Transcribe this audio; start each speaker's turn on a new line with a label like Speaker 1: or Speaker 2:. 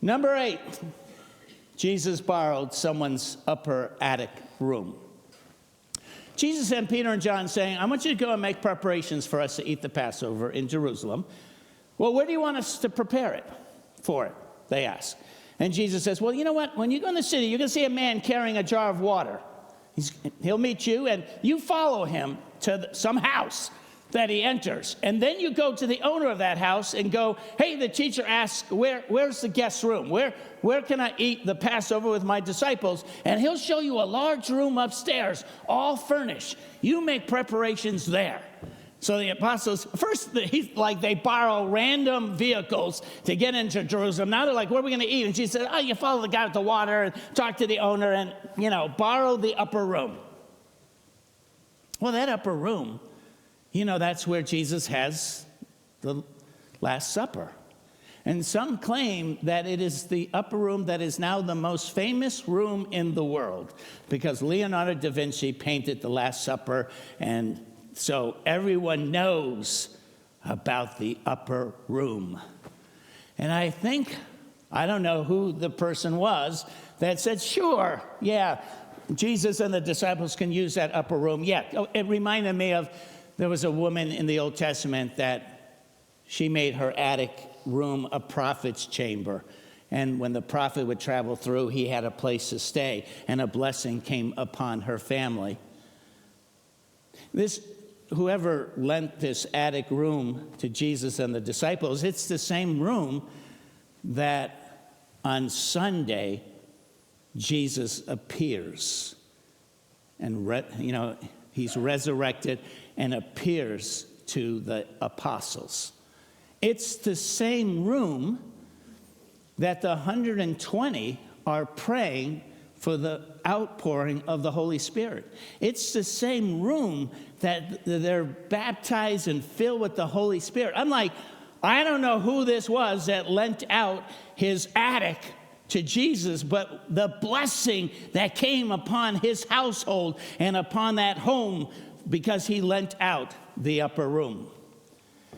Speaker 1: Number 8, Jesus borrowed someone's upper attic room. Jesus sent Peter and John saying, I want you to go and make preparations for us to eat the Passover in Jerusalem. Well, where do you want us to prepare it for it? They ask. And Jesus says, well, you know what? When you go in the city, you're going to see a man carrying a jar of water. He'll meet you, and you follow him to some house that he enters. And then you go to the owner of that house and go, hey, the teacher asks, where's the guest room? Where can I eat the Passover with my disciples? And he'll show you a large room upstairs, all furnished. You make preparations there. So the apostles, first, they borrow random vehicles to get into Jerusalem. Now they're like, what are we going to eat? And she said, oh, you follow the guy with the water and talk to the owner and, borrow the upper room. Well, that upper room, that's where Jesus has the Last Supper. And some claim that it is the upper room that is now the most famous room in the world because Leonardo da Vinci painted the Last Supper, and so everyone knows about the upper room. And I don't know who the person was that said, sure, yeah, Jesus and the disciples can use that upper room. Yeah, it reminded me of, there was a woman in the Old Testament that she made her attic room a prophet's chamber. And when the prophet would travel through, he had a place to stay, and a blessing came upon her family. Whoever lent this attic room to Jesus and the disciples, it's the same room that on Sunday Jesus appears. And, he's resurrected and appears to the apostles. It's the same room that the 120 are praying for the outpouring of the Holy Spirit. It's the same room that they're baptized and filled with the Holy Spirit. I don't know who this was that lent out his attic to Jesus, but the blessing that came upon his household and upon that home because he lent out the upper room.